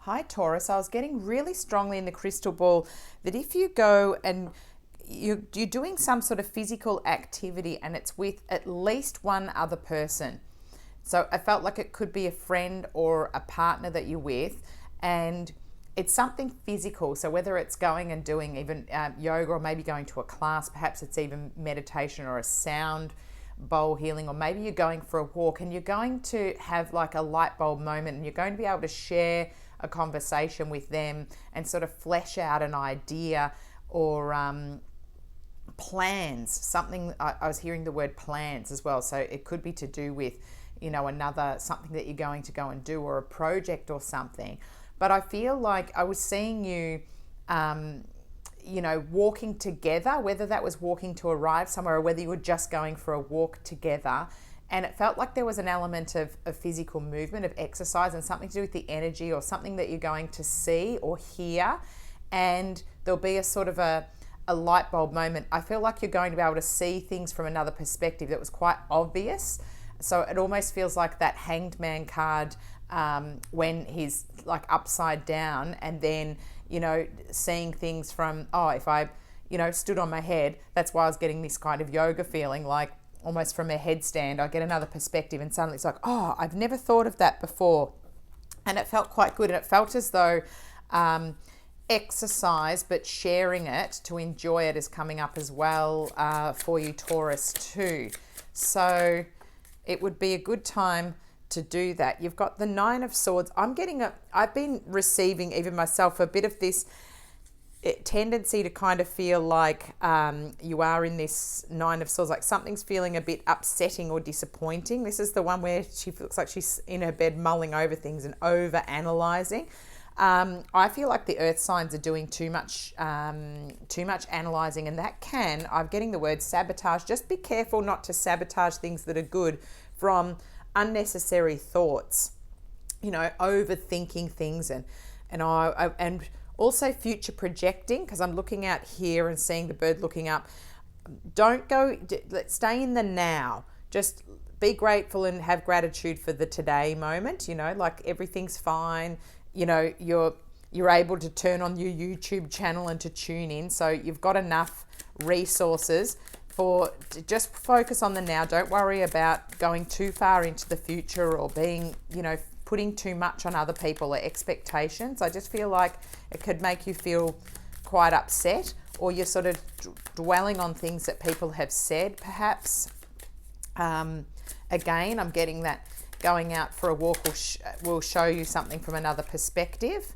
Hi Taurus, I was getting really strongly in the crystal ball that if you go and you're doing some sort of physical activity and it's with at least one other person. So I felt like it could be a friend or a partner that you're with, and it's something physical. So whether it's going and doing even yoga, or maybe going to a class, perhaps it's even meditation or a sound bowl healing, or maybe you're going for a walk and you're going to have like a light bulb moment and you're going to be able to share a conversation with them and sort of flesh out an idea or plans, something. I was hearing the word plans as well, so it could be to do with, you know, another something that you're going to go and do, or a project or something. But I feel like I was seeing you you know, walking together, whether that was walking to arrive somewhere or whether you were just going for a walk together. And it felt like there was an element of physical movement, of exercise, and something to do with the energy or something that you're going to see or hear. And there'll be a sort of a light bulb moment. I feel like you're going to be able to see things from another perspective that was quite obvious. So it almost feels like that Hanged Man card when he's like upside down, and then, you know, seeing things from, oh, if I, you know, stood on my head, that's why I was getting this kind of yoga feeling, like almost from a headstand, I get another perspective, and suddenly it's like, oh, I've never thought of that before. And it felt quite good. And it felt as though exercise, but sharing it to enjoy it is coming up as well for you, Taurus, too. So it would be a good time to do that. You've got the Nine of Swords. I've been receiving, even myself, a bit of this tendency to kind of feel like you are in this Nine of Swords, like something's feeling a bit upsetting or disappointing. This is the one where she looks like she's in her bed mulling over things and over analyzing. I feel like the earth signs are doing too much analyzing, and that I'm getting the word sabotage. Just be careful not to sabotage things that are good from unnecessary thoughts, you know, overthinking things, and also future projecting, because I'm looking out here and seeing the bird looking up. Let's stay in the now. Just be grateful and have gratitude for the today moment, you know, like everything's fine. You know, you're able to turn on your YouTube channel and to tune in. So you've got enough resources to just focus on the now. Don't worry about going too far into the future or being, you know, putting too much on other people or expectations. I just feel like it could make you feel quite upset, or you're sort of dwelling on things that people have said, perhaps. Again, I'm getting that going out for a walk will show you something from another perspective.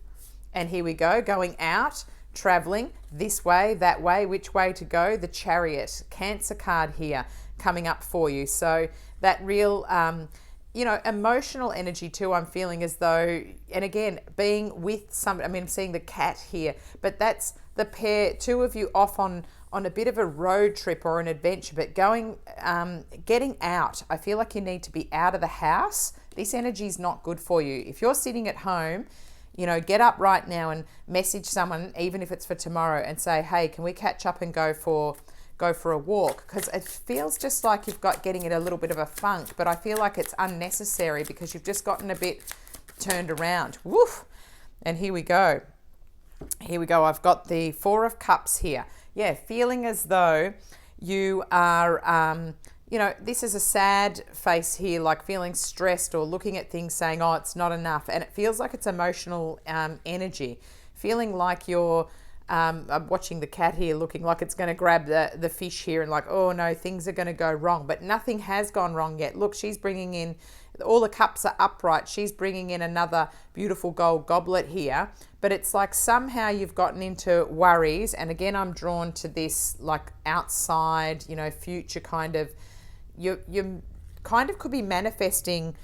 And here we go, going out, traveling this way, that way, which way to go. The Chariot, Cancer card here coming up for you. So that real, you know, emotional energy too, I'm feeling as though, and again, being with somebody, I mean, I'm seeing the cat here, but that's the pair, two of you off on a bit of a road trip or an adventure, but getting out. I feel like you need to be out of the house. This energy is not good for you. If you're sitting at home, you know, get up right now and message someone, even if it's for tomorrow, and say, hey, can we catch up and go for a walk? Because it feels just like you've got getting in a little bit of a funk, but I feel like it's unnecessary because you've just gotten a bit turned around. Woof. And here we go. I've got the Four of Cups here. Yeah, feeling as though you are, you know, this is a sad face here, like feeling stressed or looking at things saying, oh, it's not enough. And it feels like it's emotional energy, feeling like you're, I'm watching the cat here looking like it's going to grab the fish here and like, oh no, things are going to go wrong. But nothing has gone wrong yet. Look, she's bringing in, all the cups are upright. She's bringing in another beautiful gold goblet here. But it's like somehow you've gotten into worries. And again, I'm drawn to this like outside, you know, future kind of, you kind of could be manifesting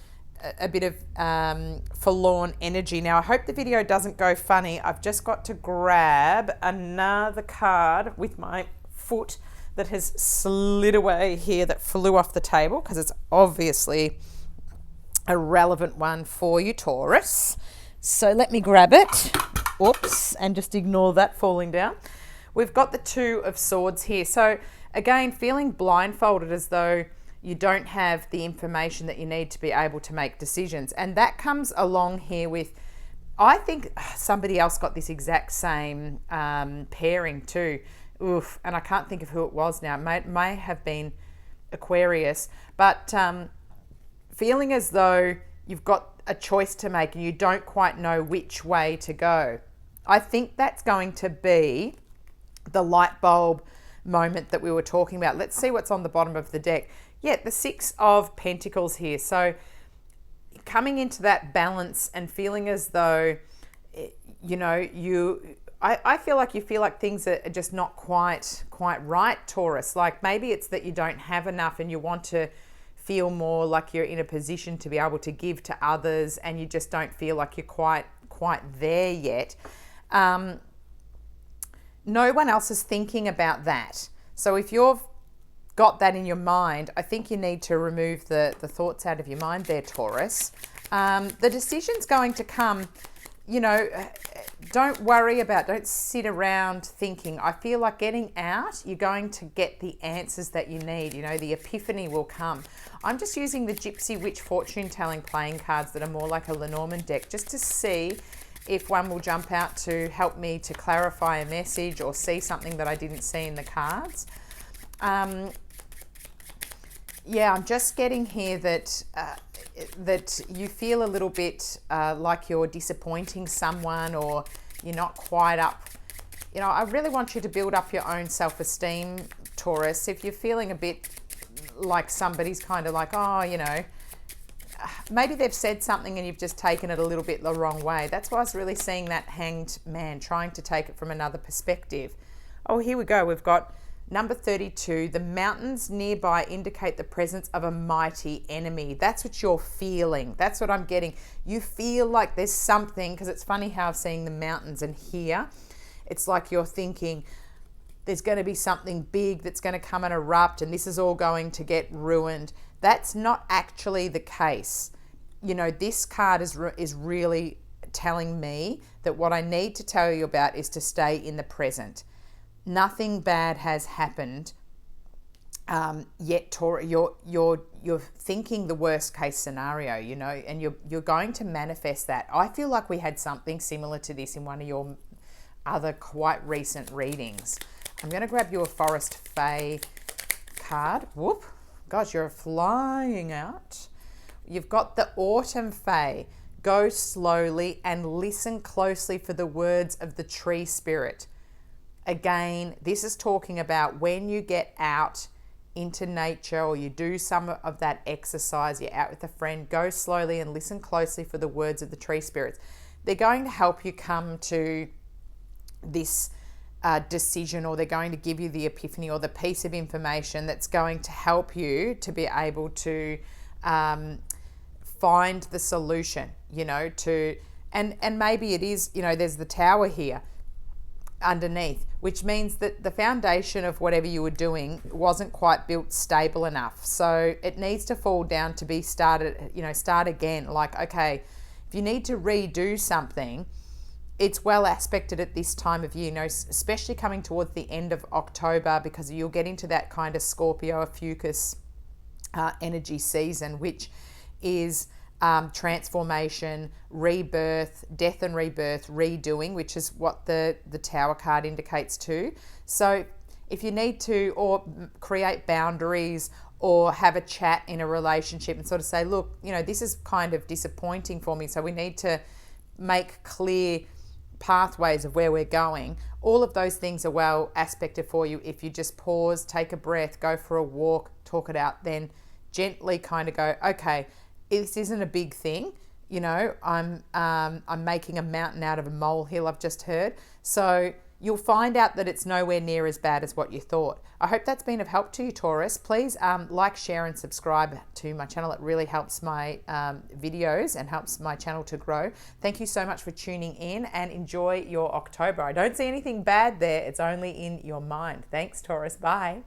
a bit of forlorn energy. Now, I hope the video doesn't go funny. I've just got to grab another card with my foot that has slid away here, that flew off the table, because it's obviously a relevant one for you, Taurus. So let me grab it. Oops, and just ignore that falling down. We've got the Two of Swords here. So again, feeling blindfolded, as though you don't have the information that you need to be able to make decisions. And that comes along here with I think somebody else got this exact same pairing too. Oof, and I can't think of who it was now. It may have been Aquarius, but feeling as though you've got a choice to make and you don't quite know which way to go. I think that's going to be the light bulb moment that we were talking about. Let's see what's on the bottom of the deck. Yeah, the Six of Pentacles here. So coming into that balance and feeling as though, you know, I feel like things are just not quite right, Taurus. Like maybe it's that you don't have enough and you want to feel more like you're in a position to be able to give to others, and you just don't feel like you're quite there yet. No one else is thinking about that. So if you've got that in your mind, I think you need to remove the thoughts out of your mind there, Taurus. The decision's going to come, you know, don't sit around thinking. I feel like getting out, you're going to get the answers that you need. You know, the epiphany will come. I'm just using the Gypsy Witch fortune telling playing cards that are more like a Lenormand deck, just to see if one will jump out to help me to clarify a message or see something that I didn't see in the cards. Yeah, I'm just getting here that that you feel a little bit like you're disappointing someone, or you're not quite up. You know, I really want you to build up your own self-esteem, Taurus. If you're feeling a bit like somebody's kind of like, oh, you know, maybe they've said something and you've just taken it a little bit the wrong way. That's why I was really seeing that Hanged Man, trying to take it from another perspective. Oh, here we go. We've got number 32. The mountains nearby indicate the presence of a mighty enemy. That's what you're feeling. That's what I'm getting. You feel like there's something, because it's funny how I'm seeing the mountains, and here it's like you're thinking there's going to be something big that's going to come and erupt, and this is all going to get ruined. That's not actually the case. You know, this card is really telling me that what I need to tell you about is to stay in the present. Nothing bad has happened yet, you're thinking the worst case scenario, you know, and you're going to manifest that. I feel like we had something similar to this in one of your other quite recent readings. I'm going to grab you a Forest Fae card. Whoop. Gosh, you're flying out. You've got the Autumn Fae. Go slowly and listen closely for the words of the tree spirit. Again, this is talking about when you get out into nature, or you do some of that exercise, you're out with a friend, go slowly and listen closely for the words of the tree spirits. They're going to help you come to this decision, or they're going to give you the epiphany or the piece of information that's going to help you to be able to find the solution, you know, and maybe it is, you know, there's the Tower here underneath, which means that the foundation of whatever you were doing wasn't quite built stable enough. So it needs to fall down to be started, you know, start again. Like, okay, if you need to redo something, it's well aspected at this time of year, you know, especially coming towards the end of October, because you'll get into that kind of Scorpio Fucus energy season, which is transformation, rebirth, death and rebirth, redoing, which is what the Tower card indicates too. So if you need to, or create boundaries, or have a chat in a relationship and sort of say, look, you know, this is kind of disappointing for me, so we need to make clear pathways of where we're going. All of those things are well aspected for you if you just pause, take a breath, go for a walk, talk it out, then gently kind of go, okay, this isn't a big thing, you know, I'm making a mountain out of a molehill, I've just heard. So you'll find out that it's nowhere near as bad as what you thought. I hope that's been of help to you, Taurus. Please like, share and subscribe to my channel. It really helps my videos and helps my channel to grow. Thank you so much for tuning in, and enjoy your October. I don't see anything bad there. It's only in your mind. Thanks, Taurus. Bye.